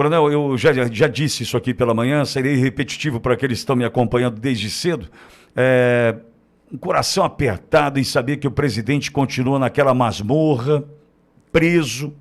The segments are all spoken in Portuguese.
Coronel, eu já disse isso aqui pela manhã, serei repetitivo para aqueles que estão me acompanhando desde cedo. Um coração apertado em saber que o presidente continua naquela masmorra, preso,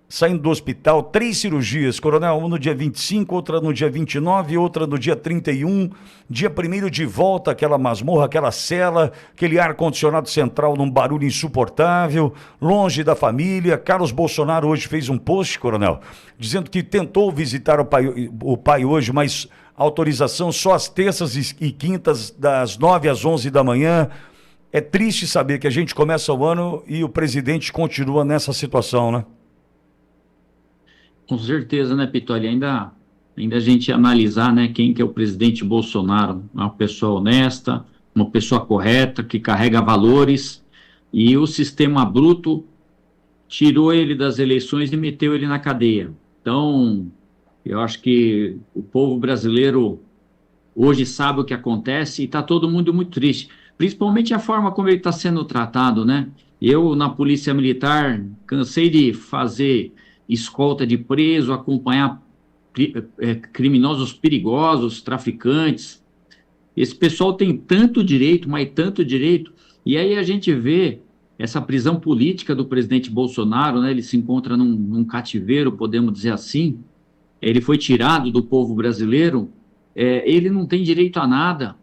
saindo do hospital, 3 cirurgias, coronel, uma no dia 25, outra no dia 29, outra no dia 31, dia 1º de volta àquela masmorra, aquela cela, aquele ar-condicionado central num barulho insuportável, longe da família. Carlos Bolsonaro hoje fez um post, coronel, dizendo que tentou visitar o pai hoje, mas autorização só às terças e quintas, das 9 às 11 da manhã. É triste saber que a gente começa o ano e o presidente continua nessa situação, né? Com certeza, né, Pitoli? Ainda a gente analisar, né, quem que é o presidente Bolsonaro, uma pessoa honesta, uma pessoa correta, que carrega valores, e o sistema bruto tirou ele das eleições e meteu ele na cadeia. Então, eu acho que o povo brasileiro hoje sabe o que acontece e está todo mundo muito triste, principalmente a forma como ele está sendo tratado, né? Eu, na Polícia Militar, cansei de fazer escolta de preso, acompanhar criminosos perigosos, traficantes. Esse pessoal tem tanto direito, mas tanto direito, e aí a gente vê essa prisão política do presidente Bolsonaro, né? Ele se encontra num cativeiro, podemos dizer assim. Ele foi tirado do povo brasileiro, ele não tem direito a nada,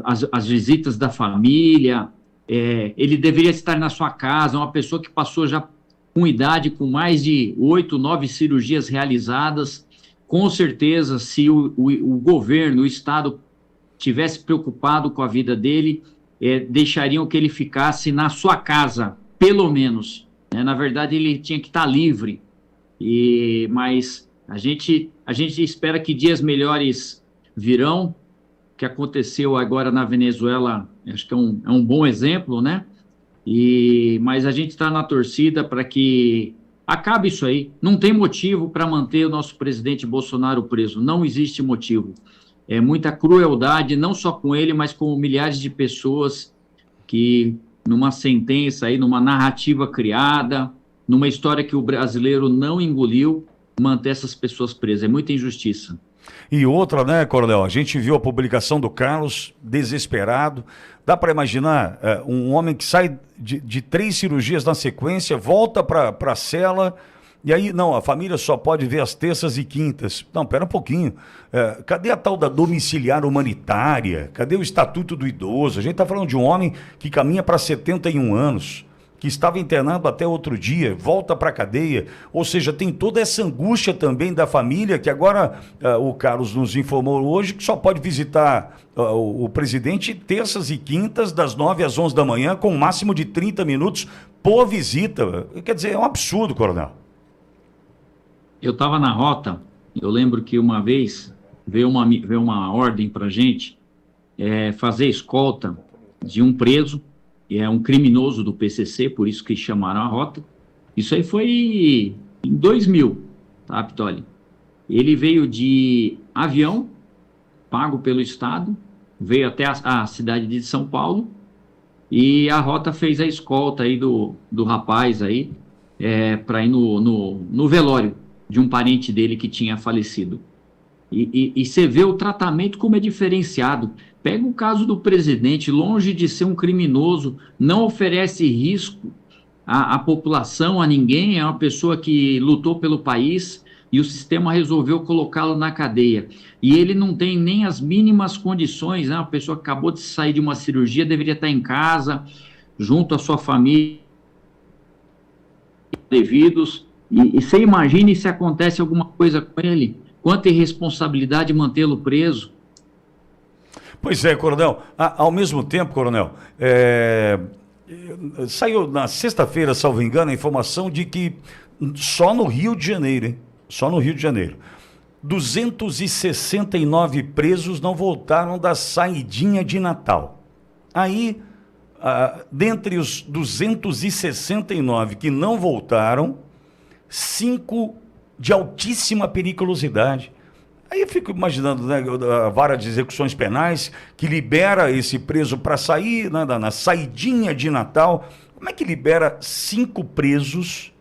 as visitas da família, ele deveria estar na sua casa, uma pessoa que passou já com idade, com mais de 8, 9 cirurgias realizadas. Com certeza, se o governo, o Estado, tivesse preocupado com a vida dele, deixariam que ele ficasse na sua casa, pelo menos, né? Na verdade, ele tinha que estar livre, mas a gente espera que dias melhores virão. O que aconteceu agora na Venezuela, acho que é um bom exemplo, né? Mas a gente está na torcida para que acabe isso aí. Não tem motivo para manter o nosso presidente Bolsonaro preso. Não existe motivo. É muita crueldade, não só com ele, mas com milhares de pessoas que, numa sentença aí, numa narrativa criada, numa história que o brasileiro não engoliu, manter essas pessoas presas. É muita injustiça. E outra, né, coronel? A gente viu a publicação do Carlos, desesperado. Dá para imaginar um homem que sai de 3 cirurgias na sequência, volta para a cela, e aí, não, a família só pode ver as terças e quintas. Não, pera um pouquinho. Cadê a tal da domiciliar humanitária? Cadê o Estatuto do Idoso? A gente está falando de um homem que caminha para 71 anos, que estava internado até outro dia, volta para a cadeia, ou seja, tem toda essa angústia também da família, que agora o Carlos nos informou hoje, que só pode visitar o presidente terças e quintas, das 9 às 11 da manhã, com um máximo de 30 minutos por visita. Quer dizer, é um absurdo, coronel. Eu estava na rota, eu lembro que uma vez veio uma ordem para a gente fazer escolta de um preso, é um criminoso do PCC, por isso que chamaram a rota. Isso aí foi em 2000, tá, Pitoli? Ele veio de avião, pago pelo Estado, veio até a cidade de São Paulo, e a rota fez a escolta aí do rapaz aí, para ir no velório de um parente dele que tinha falecido. E você vê o tratamento como é diferenciado. Pega o caso do presidente, longe de ser um criminoso, não oferece risco à população, a ninguém, é uma pessoa que lutou pelo país e o sistema resolveu colocá-lo na cadeia. E ele não tem nem as mínimas condições, né? Uma pessoa que acabou de sair de uma cirurgia, deveria estar em casa, junto à sua família, devidos. E você imagine se acontece alguma coisa com ele. Quanta irresponsabilidade mantê-lo preso. Pois é, coronel. Ao mesmo tempo, coronel, saiu na sexta-feira, salvo engano, a informação de que só no Rio de Janeiro, hein? Só no Rio de Janeiro, 269 presos não voltaram da saidinha de Natal. Aí, dentre os 269 que não voltaram, 5 de altíssima periculosidade. Aí eu fico imaginando, né, a vara de execuções penais que libera esse preso para sair, né, na saidinha de Natal. Como é que libera 5 presos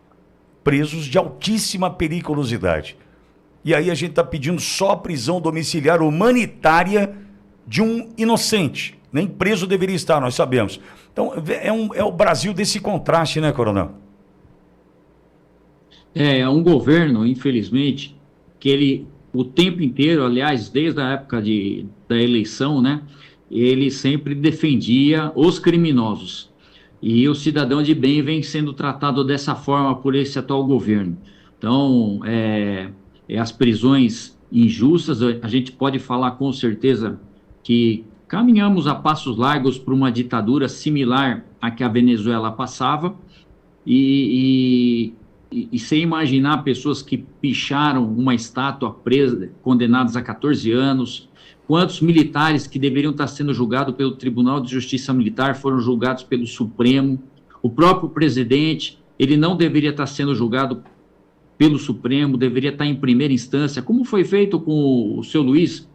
presos de altíssima periculosidade. E aí a gente está pedindo só prisão domiciliar humanitária de um inocente. Nem preso deveria estar, nós sabemos. Então, é o Brasil desse contraste, né, coronel? É um governo, infelizmente, que ele, o tempo inteiro, aliás, desde a época da eleição, né, ele sempre defendia os criminosos. E o cidadão de bem vem sendo tratado dessa forma por esse atual governo. Então, as prisões injustas, a gente pode falar com certeza que caminhamos a passos largos para uma ditadura similar à que a Venezuela passava, e sem imaginar pessoas que picharam uma estátua presa, condenadas a 14 anos, quantos militares que deveriam estar sendo julgados pelo Tribunal de Justiça Militar foram julgados pelo Supremo, o próprio presidente, ele não deveria estar sendo julgado pelo Supremo, deveria estar em primeira instância, como foi feito com o seu Luiz,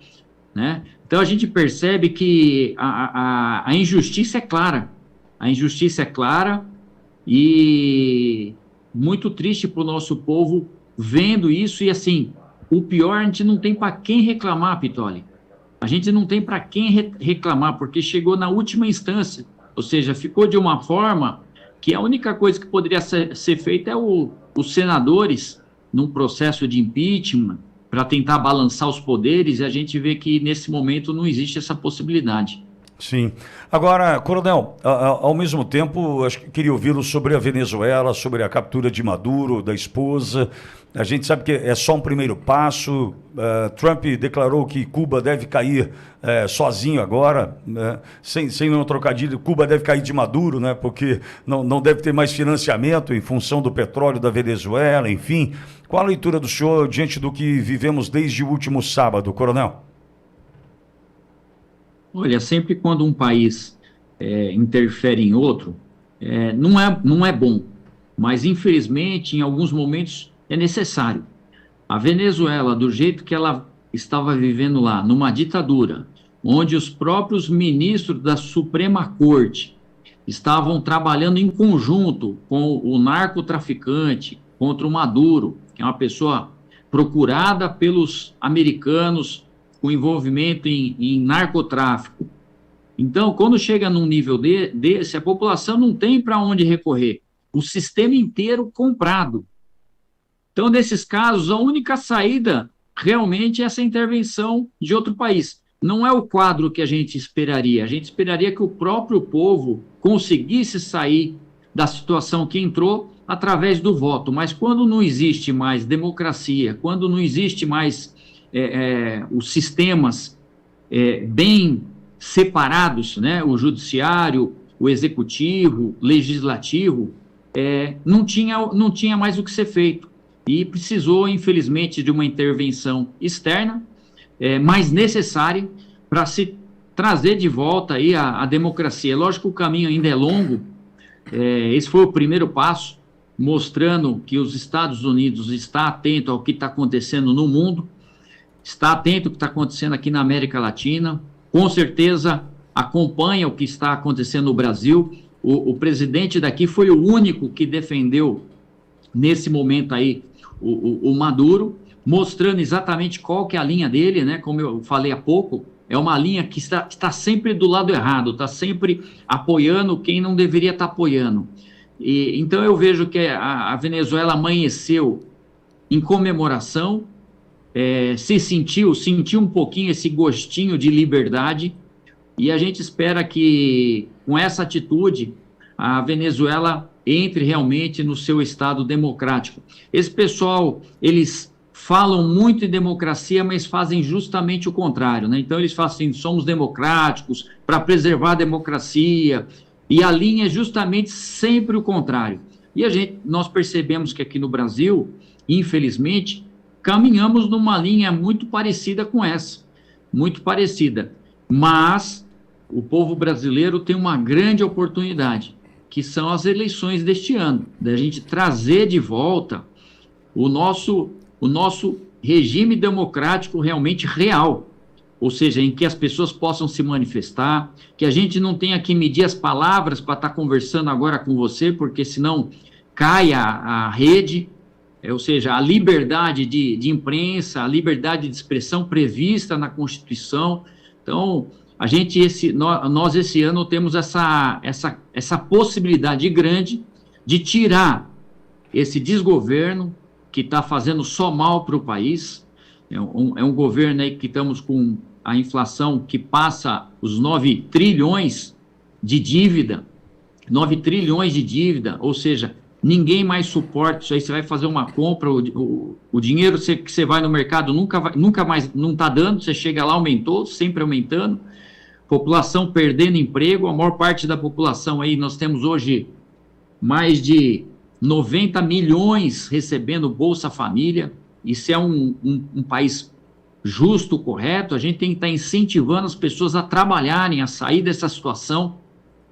né? Então a gente percebe que a injustiça é clara, e muito triste para o nosso povo vendo isso. E assim, o pior, a gente não tem para quem reclamar, Pitoli, a gente não tem para quem reclamar, porque chegou na última instância, ou seja, ficou de uma forma que a única coisa que poderia ser feita é os senadores, num processo de impeachment, para tentar balançar os poderes, e a gente vê que nesse momento não existe essa possibilidade. Sim. Agora, coronel, ao mesmo tempo, acho que queria ouvi-lo sobre a Venezuela, sobre a captura de Maduro, da esposa. A gente sabe que é só um primeiro passo. Trump declarou que Cuba deve cair sozinho agora, né? Sem nenhum trocadilho. Cuba deve cair de Maduro, né? Porque não deve ter mais financiamento em função do petróleo da Venezuela, enfim. Qual a leitura do senhor diante do que vivemos desde o último sábado, coronel? Olha, sempre quando um país interfere em outro, não é bom, mas infelizmente em alguns momentos é necessário. A Venezuela, do jeito que ela estava vivendo lá, numa ditadura, onde os próprios ministros da Suprema Corte estavam trabalhando em conjunto com o narcotraficante contra o Maduro, que é uma pessoa procurada pelos americanos com envolvimento em narcotráfico. Então, quando chega num nível desse, a população não tem para onde recorrer. O sistema inteiro comprado. Então, nesses casos, a única saída realmente é essa intervenção de outro país. Não é o quadro que a gente esperaria. A gente esperaria que o próprio povo conseguisse sair da situação que entrou através do voto. Mas quando não existe mais democracia, quando não existe mais os sistemas bem separados, né? O judiciário, o executivo, legislativo, não tinha mais o que ser feito. E precisou, infelizmente, de uma intervenção externa, mais necessária, para se trazer de volta aí a democracia. Lógico que o caminho ainda é longo. Esse foi o primeiro passo, mostrando que os Estados Unidos está atento ao que está acontecendo no mundo, está atento ao que está acontecendo aqui na América Latina, com certeza acompanha o que está acontecendo no Brasil. O presidente daqui foi o único que defendeu, nesse momento aí, o Maduro, mostrando exatamente qual que é a linha dele, né? Como eu falei há pouco, é uma linha que está sempre do lado errado, está sempre apoiando quem não deveria estar apoiando. Então eu vejo que a Venezuela amanheceu em comemoração, sentiu um pouquinho esse gostinho de liberdade, e a gente espera que com essa atitude a Venezuela entre realmente no seu estado democrático. Esse pessoal, eles falam muito em democracia, mas fazem justamente o contrário, né? Então eles falam assim, somos democráticos para preservar a democracia, e a linha é justamente sempre o contrário. E nós percebemos que aqui no Brasil, infelizmente, caminhamos numa linha muito parecida com essa, muito parecida, mas o povo brasileiro tem uma grande oportunidade, que são as eleições deste ano, da gente trazer de volta o nosso regime democrático realmente real, ou seja, em que as pessoas possam se manifestar, que a gente não tenha que medir as palavras para estar conversando agora com você, porque senão cai a rede, ou seja, a liberdade de imprensa, a liberdade de expressão prevista na Constituição. Então, nós esse ano temos essa possibilidade grande de tirar esse desgoverno que está fazendo só mal para o país. É um governo aí que estamos com a inflação que passa os 9 trilhões de dívida, 9 trilhões de dívida, ou seja, ninguém mais suporta isso aí. Você vai fazer uma compra, o dinheiro que você vai no mercado nunca mais não está dando, você chega lá, aumentou, sempre aumentando, população perdendo emprego, a maior parte da população aí, nós temos hoje mais de 90 milhões recebendo Bolsa Família. Isso é um país justo, correto. A gente tem que estar incentivando as pessoas a trabalharem, a sair dessa situação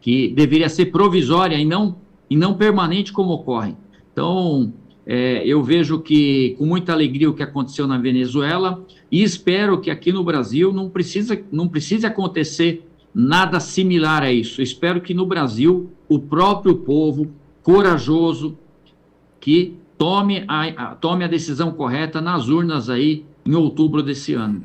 que deveria ser provisória e não permanente como ocorre. Então, eu vejo que com muita alegria o que aconteceu na Venezuela e espero que aqui no Brasil não precise acontecer nada similar a isso. Eu espero que no Brasil o próprio povo corajoso que tome a decisão correta nas urnas aí em outubro desse ano.